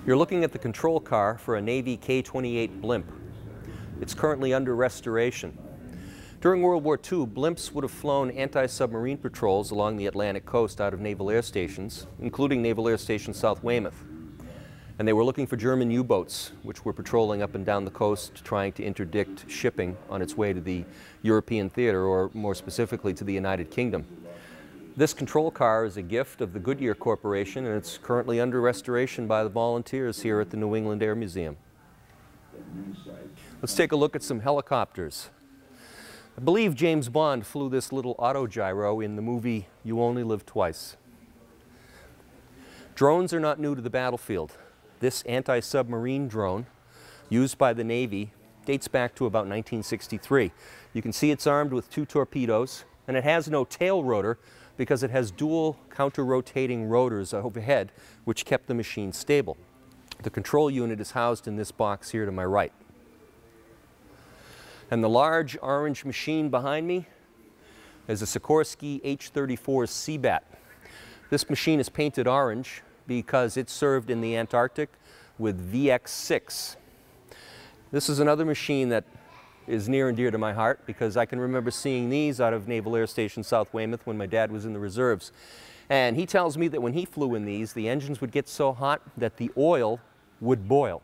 You're looking at the control car for a Navy K-28 blimp. It's currently under restoration. During World War II, blimps would have flown anti-submarine patrols along the Atlantic coast out of naval air stations, including Naval Air Station South Weymouth. And they were looking for German U-boats, which were patrolling up and down the coast, trying to interdict shipping on its way to the European theater, or more specifically to the United Kingdom. This control car is a gift of the Goodyear Corporation, and it's currently under restoration by the volunteers here at the New England Air Museum. Let's take a look at some helicopters. I believe James Bond flew this little autogyro in the movie You Only Live Twice. Drones are not new to the battlefield. This anti-submarine drone, used by the Navy, dates back to about 1963. You can see it's armed with 2 torpedoes, and it has no tail rotor because it has dual counter-rotating rotors overhead, which kept the machine stable. The control unit is housed in this box here to my right. And the large orange machine behind me is a Sikorsky H-34 Seabat. This machine is painted orange because it served in the Antarctic with VX-6. This is another machine that is near and dear to my heart because I can remember seeing these out of Naval Air Station South Weymouth when my dad was in the reserves. And he tells me that when he flew in these, the engines would get so hot that the oil would boil.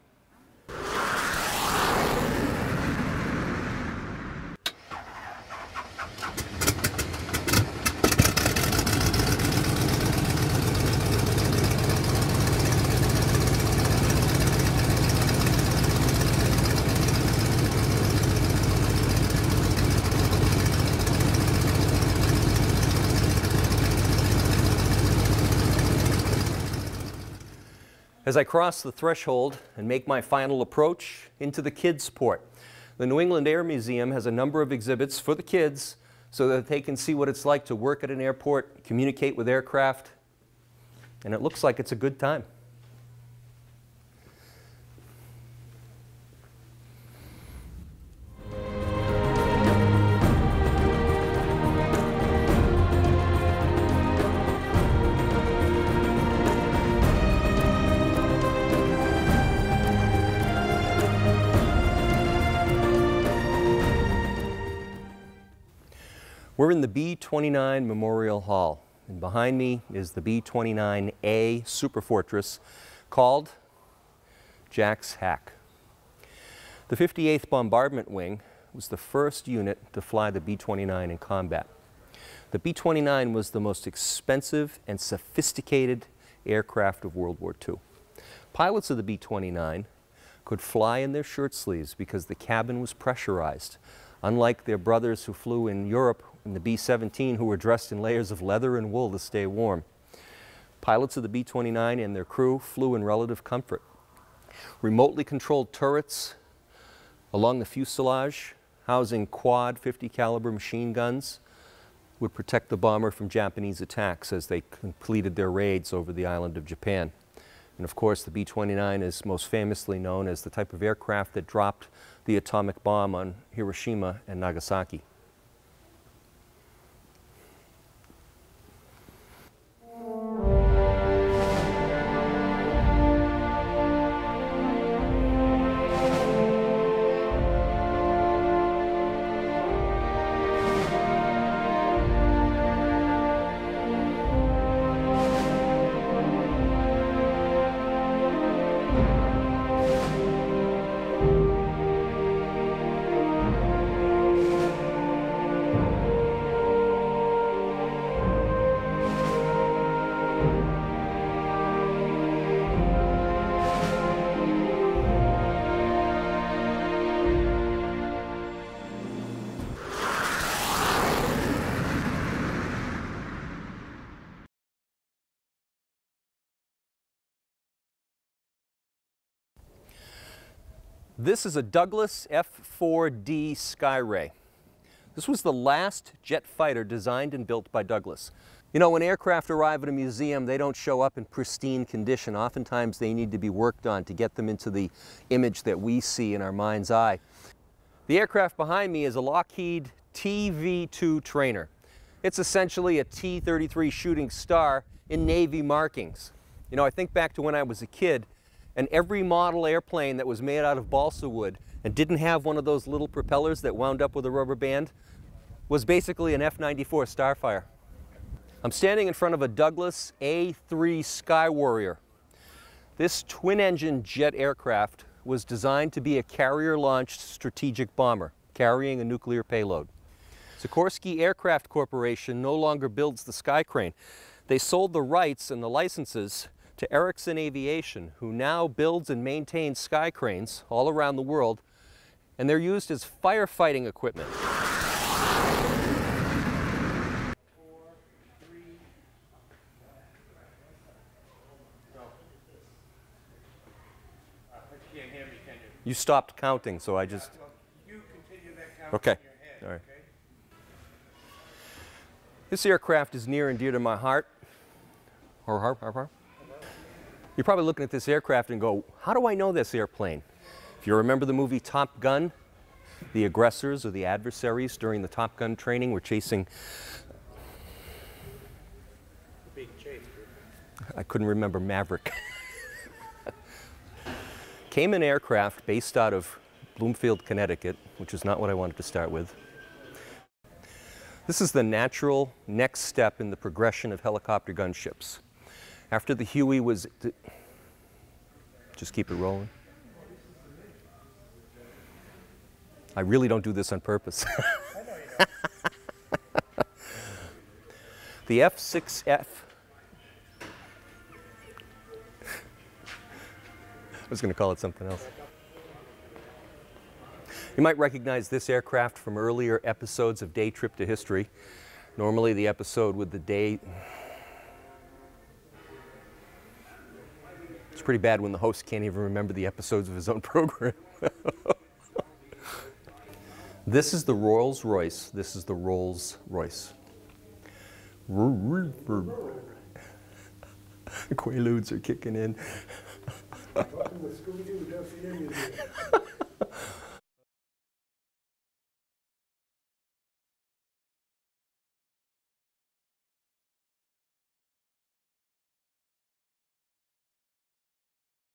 As I cross the threshold and make my final approach into the kids' port, the New England Air Museum has a number of exhibits for the kids so that they can see what it's like to work at an airport, communicate with aircraft, and it looks like it's a good time. We're in the B-29 Memorial Hall, and behind me is the B-29A Superfortress called Jack's Hack. The 58th Bombardment Wing was the first unit to fly the B-29 in combat. The B-29 was the most expensive and sophisticated aircraft of World War II. Pilots of the B-29 could fly in their shirt sleeves because the cabin was pressurized, unlike their brothers who flew in Europe in the B-17 who were dressed in layers of leather and wool to stay warm. Pilots of the B-29 and their crew flew in relative comfort. Remotely controlled turrets along the fuselage, housing quad 50 caliber machine guns, would protect the bomber from Japanese attacks as they completed their raids over the island of Japan. And of course, the B-29 is most famously known as the type of aircraft that dropped the atomic bomb on Hiroshima and Nagasaki. This is a Douglas F-4D Skyray. This was the last jet fighter designed and built by Douglas. You know, when aircraft arrive at a museum, they don't show up in pristine condition. Oftentimes they need to be worked on to get them into the image that we see in our mind's eye. The aircraft behind me is a Lockheed TV-2 trainer. It's essentially a T-33 Shooting Star in Navy markings. You know, I think back to when I was a kid, And every model airplane that was made out of balsa wood and didn't have one of those little propellers that wound up with a rubber band was basically an F-94 Starfire. I'm standing in front of a Douglas A-3 Sky Warrior. This twin-engine jet aircraft was designed to be a carrier-launched strategic bomber, carrying a nuclear payload. Sikorsky Aircraft Corporation no longer builds the Sky Crane. They sold the rights and the licenses to Erickson Aviation, who now builds and maintains Sky Cranes all around the world, and they're used as firefighting equipment. You stopped counting, so I just... You continue that count Okay. in your head, All right. okay? This aircraft is near and dear to my heart. You're probably looking at this aircraft and go, how do I know this airplane? If you remember the movie Top Gun, the aggressors or the adversaries during the Top Gun training were chasing... Big chase. I couldn't remember Maverick. Cayman aircraft based out of Bloomfield, Connecticut, which is not what I wanted to start with. This is the natural next step in the progression of helicopter gunships. After the Huey was... Just keep it rolling. I really don't do this on purpose. I know you don't. The F-6F... I was going to call it something else. You might recognize this aircraft from earlier episodes of Day Trip to History. Normally the episode with the day... It's pretty bad when the host can't even remember the episodes of his own program. This is the Rolls-Royce. This is the Rolls-Royce. Quaaludes are kicking in.